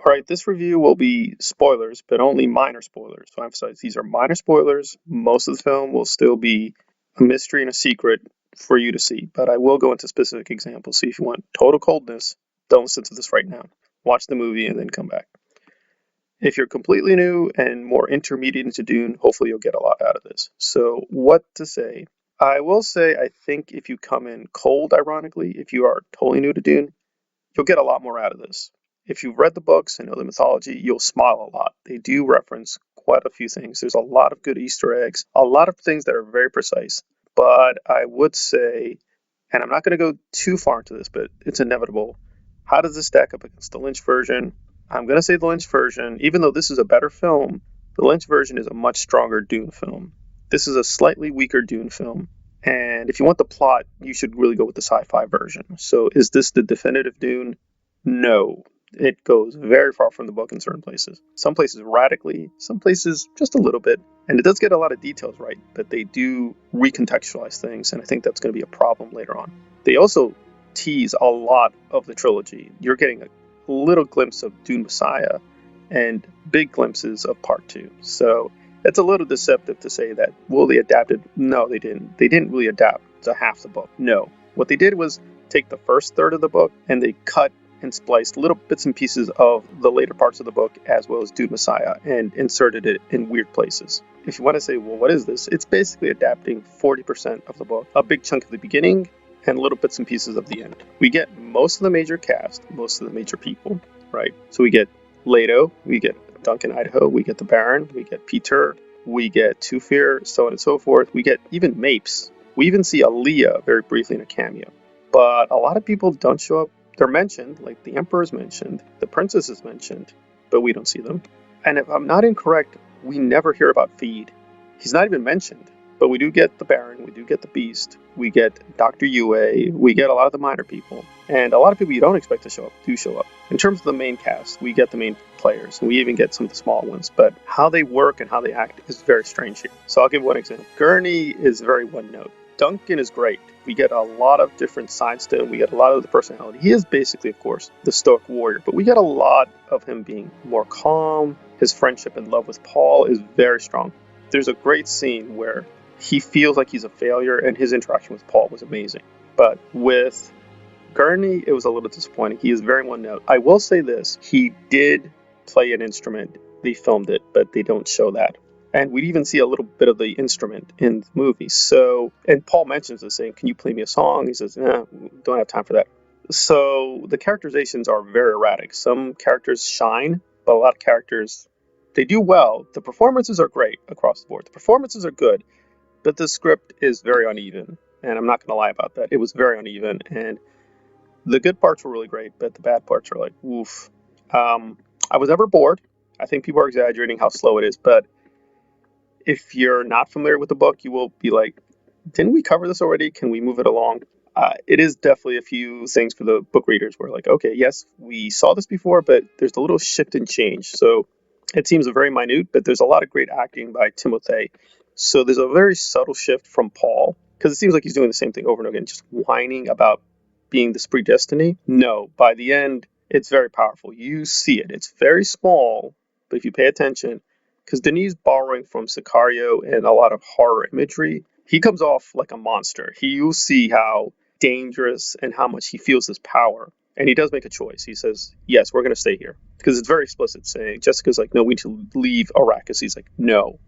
Right, this review will be spoilers, but only minor spoilers. So I emphasize these are minor spoilers. Most of the film will still be a mystery and a secret for you to see, but I will go into specific examples. So if you want total coldness, don't listen to this right now. Watch the movie and then come back. If you're completely new and more intermediate into Dune, hopefully you'll get a lot out of this. So, what to say? I will say, I think if you come in cold, ironically, if you are totally new to Dune, you'll get a lot more out of this. If you've read the books and know the mythology, you'll smile a lot. They do reference quite a few things. There's a lot of good Easter eggs, a lot of things that are very precise. But I would say, and I'm not going to go too far into this, but it's inevitable. How does this stack up against the Lynch version? I'm going to say the Lynch version, even though this is a better film, the Lynch version is a much stronger Dune film. This is a slightly weaker Dune film. And if you want the plot, you should really go with the sci-fi version. So is this the definitive Dune? No. It goes very far from the book in certain places. Some places radically, some places just a little bit. And it does get a lot of details right, but they do recontextualize things, and I think that's going to be a problem later on. They also tease a lot of the trilogy. You're getting a little glimpse of Dune Messiah and big glimpses of Part 2. So it's a little deceptive to say that, well, they adapted. No, they didn't. They didn't really adapt to half the book. No. What they did was take the first third of the book and they cut and spliced little bits and pieces of the later parts of the book as well as Dune Messiah and inserted it in weird places. If you want to say, well, what is this? It's basically adapting 40% of the book, a big chunk of the beginning, and little bits and pieces of the end. We get most of the major cast, most of the major people, right? So we get Leto, we get Duncan Idaho, we get the Baron, we get Peter, we get Tufir, so on and so forth. We get even Mapes. We even see Aaliyah very briefly in a cameo. But a lot of people don't show up. They're mentioned, like the Emperor is mentioned, the Princess is mentioned, but we don't see them. And if I'm not incorrect, we never hear about Feed. He's not even mentioned. But we do get the Baron, we do get the Beast, we get Dr. Yue, we get a lot of the minor people, and a lot of people you don't expect to show up do show up. In terms of the main cast, we get the main players, and we even get some of the small ones, but how they work and how they act is very strange here. So I'll give one example. Gurney is very one note. Duncan is great. We get a lot of different sides to him. We get a lot of the personality. He is basically, of course, the stoic warrior, but we get a lot of him being more calm. His friendship and love with Paul is very strong. There's a great scene where he feels like he's a failure, and his interaction with Paul was amazing. But with Gurney, it was a little disappointing. He is very one note. I will say this, he did play an instrument. They filmed it, but they don't show that. And we even see a little bit of the instrument in the movie. So, and Paul mentions this, saying, can you play me a song? He says, nah, don't have time for that. So the characterizations are very erratic. Some characters shine, but a lot of characters, they do well. The performances are great across the board. The performances are good, but the script is very uneven. And I'm not going to lie about that. It was very uneven. And the good parts were really great, but the bad parts are like, woof. I was never bored. I think people are exaggerating how slow it is, but if you're not familiar with the book, you will be like, didn't we cover this already? Can we move it along? It is definitely a few things for the book readers where like, okay, yes, we saw this before, but there's a little shift and change. So it seems very minute, but there's a lot of great acting by Timothée. So there's a very subtle shift from Paul, because it seems like he's doing the same thing over and over again, just whining about being this predestiny. No, by the end, it's very powerful. You see it. It's very small, but if you pay attention, because Denis borrowing from Sicario and a lot of horror imagery, he comes off like a monster. You'll see how dangerous and how much he feels his power. And he does make a choice. He says, yes, we're going to stay here. Because it's very explicit saying, Jessica's like, no, we need to leave Arrakis. He's like, no,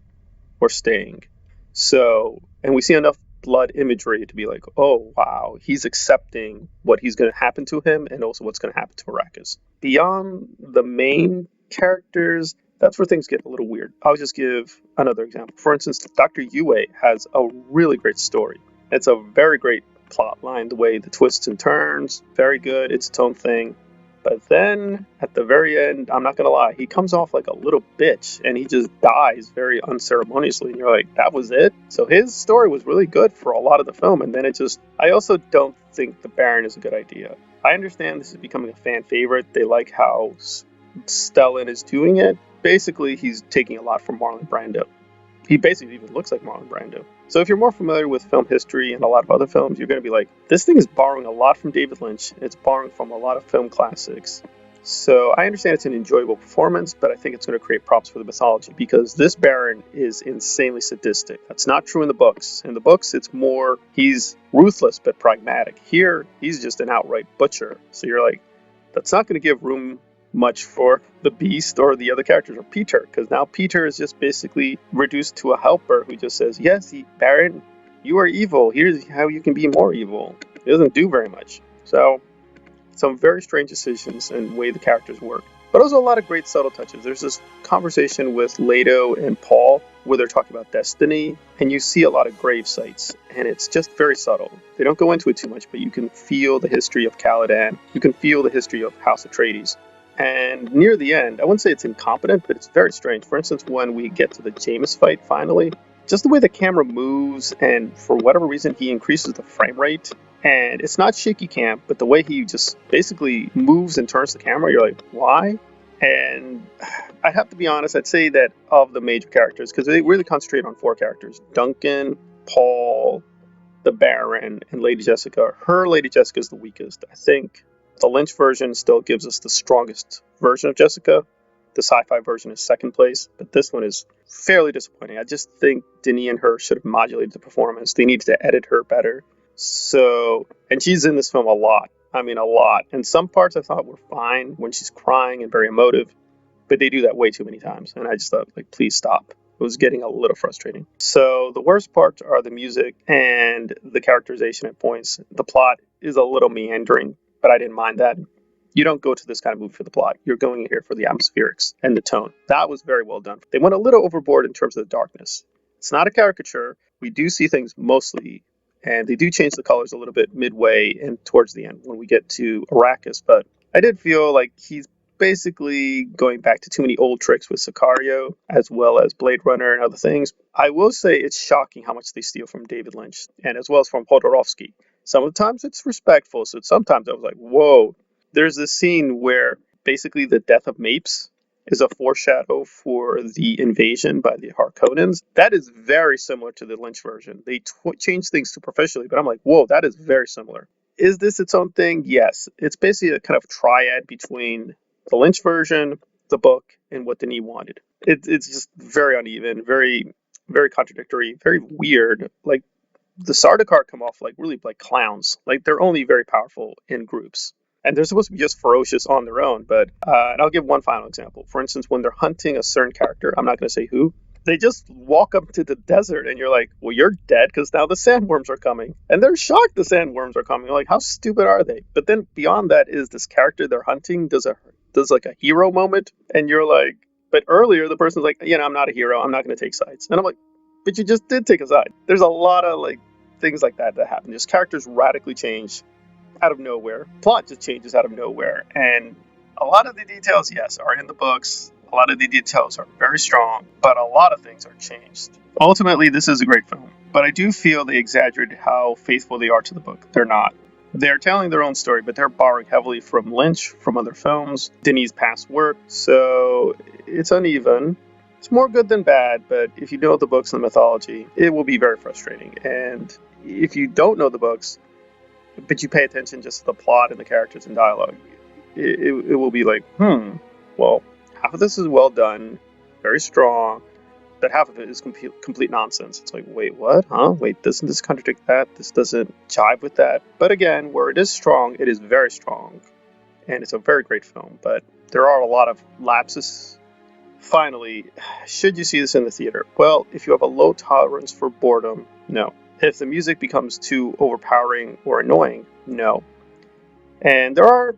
we're staying. So, and we see enough blood imagery to be like, oh, wow, he's accepting what he's going to happen to him and also what's going to happen to Arrakis. Beyond the main characters, that's where things get a little weird. I'll just give another example. For instance, Dr. Yue has a really great story. It's a very great plot line, the way the twists and turns, very good, it's its own thing. But then, at the very end, I'm not going to lie, he comes off like a little bitch, and he just dies very unceremoniously, and you're like, that was it? So his story was really good for a lot of the film, and then it just... I also don't think the Baron is a good idea. I understand this is becoming a fan favorite. They like how Stellan is doing it. Basically, he's taking a lot from Marlon Brando. He basically even looks like Marlon Brando. So if you're more familiar with film history and a lot of other films, you're going to be like, this thing is borrowing a lot from David Lynch. It's borrowing from a lot of film classics. So I understand it's an enjoyable performance, but I think it's going to create problems for the mythology because this Baron is insanely sadistic. That's not true in the books. In the books, it's more he's ruthless but pragmatic. Here, he's just an outright butcher. So you're like, that's not going to give room much for the Beast or the other characters or Peter, because now Peter is just basically reduced to a helper who just says, "Yes, Baron, you are evil. Here's how you can be more evil." He doesn't do very much. So some very strange decisions and way the characters work. But also a lot of great subtle touches. There's this conversation with Leto and Paul where they're talking about destiny, and you see a lot of grave sites, and it's just very subtle. They don't go into it too much, but you can feel the history of Caladan. You can feel the history of House Atreides. And near the end, I wouldn't say it's incompetent, but it's very strange. For instance, when we get to the Jameis fight finally, just the way the camera moves, and for whatever reason, he increases the frame rate. And it's not shaky cam, but the way he just basically moves and turns the camera, you're like, why? And I have to be honest, I'd say that of the major characters, because they really concentrate on 4 characters: Duncan, Paul, the Baron, and Lady Jessica. Her Lady Jessica is the weakest. I think the Lynch version still gives us the strongest version of Jessica. The sci-fi version is second place, but this one is fairly disappointing. I just think Denis and her should have modulated the performance. They needed to edit her better. So, and she's in this film a lot. I mean, a lot. And some parts I thought were fine when she's crying and very emotive, but they do that way too many times. And I just thought, like, please stop. It was getting a little frustrating. So the worst parts are the music and the characterization at points. The plot is a little meandering, but I didn't mind that. You don't go to this kind of movie for the plot. You're going here for the atmospherics and the tone. That was very well done. They went a little overboard in terms of the darkness. It's not a caricature. We do see things mostly, and they do change the colors a little bit midway and towards the end when we get to Arrakis. But I did feel like he's basically going back to too many old tricks with Sicario, as well as Blade Runner and other things. I will say it's shocking how much they steal from David Lynch, and as well as from Jodorowsky. Sometimes it's respectful, so sometimes I was like, whoa. There's this scene where basically the death of Mapes is a foreshadow for the invasion by the Harkonnens. That is very similar to the Lynch version. They changed things superficially, but I'm like, whoa, that is very similar. Is this its own thing? Yes. It's basically a kind of triad between the Lynch version, the book, and what Denis wanted. It's just very uneven, very, very contradictory, very weird. Like, the Sardaukar come off like really like clowns. Like, they're only very powerful in groups. And they're supposed to be just ferocious on their own. But, and I'll give one final example. For instance, when they're hunting a certain character, I'm not going to say who, they just walk up to the desert and you're like, well, you're dead because now the sandworms are coming. And they're shocked the sandworms are coming. Like, how stupid are they? But then beyond that is this character they're hunting does like a hero moment. And you're like, but earlier the person's like, I'm not a hero. I'm not going to take sides. And I'm like, but you just did take a side. There's a lot of like things like that happen. Just characters radically change out of nowhere. Plot just changes out of nowhere. And a lot of the details, yes, are in the books. A lot of the details are very strong, but a lot of things are changed. Ultimately, this is a great film, but I do feel they exaggerated how faithful they are to the book. They're not. They're telling their own story, but they're borrowing heavily from Lynch, from other films, Denis' past work, so it's uneven. It's more good than bad, but if you know the books and the mythology, it will be very frustrating. And if you don't know the books, but you pay attention just to the plot and the characters and dialogue, it will be like, well, half of this is well done, very strong, but half of it is complete nonsense. It's like, wait, what? Huh? Wait, doesn't this contradict that? This doesn't jive with that. But again, where it is strong, it is very strong, and it's a very great film, but there are a lot of lapses. Finally, should you see this in the theater? Well, if you have a low tolerance for boredom, no. If the music becomes too overpowering or annoying, no. And there are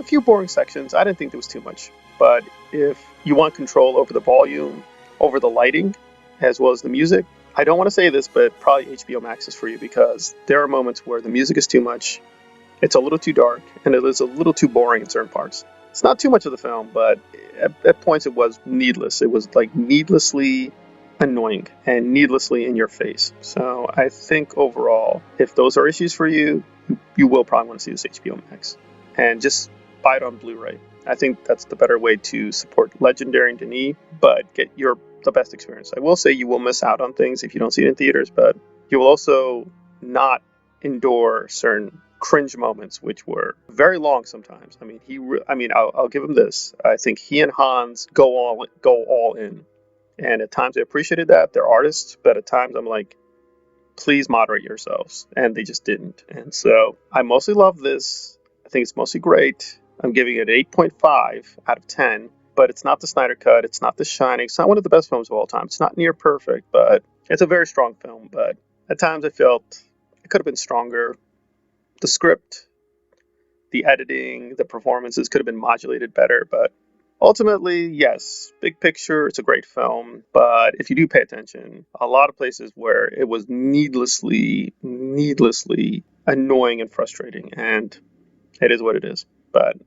a few boring sections. I didn't think there was too much. But if you want control over the volume, over the lighting, as well as the music, I don't want to say this, but probably HBO Max is for you because there are moments where the music is too much, it's a little too dark, and it is a little too boring in certain parts. It's not too much of the film, but at points it was needless. It was like needlessly annoying and needlessly in your face. So I think overall, if those are issues for you, you will probably want to see this HBO Max. And just buy it on Blu-ray. I think that's the better way to support Legendary and Denis, but get the best experience. I will say you will miss out on things if you don't see it in theaters, but you will also not endure certain cringe moments, which were very long sometimes. I mean, I'll give him this. I think he and Hans go all in, and at times I appreciated that they're artists, but at times I'm like, please moderate yourselves, and they just didn't. And so I mostly love this. I think it's mostly great. I'm giving it 8.5 out of 10, but it's not the Snyder Cut. It's not The Shining. It's not one of the best films of all time. It's not near perfect, but it's a very strong film. But at times I felt it could have been stronger. The script, the editing, the performances could have been modulated better, but ultimately, yes, big picture, it's a great film. But if you do pay attention, a lot of places where it was needlessly annoying and frustrating, and it is what it is. But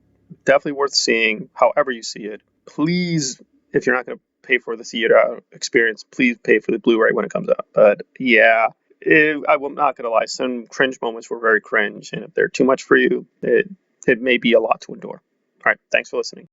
definitely worth seeing, however you see it. Please, if you're not going to pay for the theater experience, please pay for the Blu-ray when it comes out. But yeah, I'm not gonna lie, some cringe moments were very cringe, and if they're too much for you, it may be a lot to endure. All right, thanks for listening.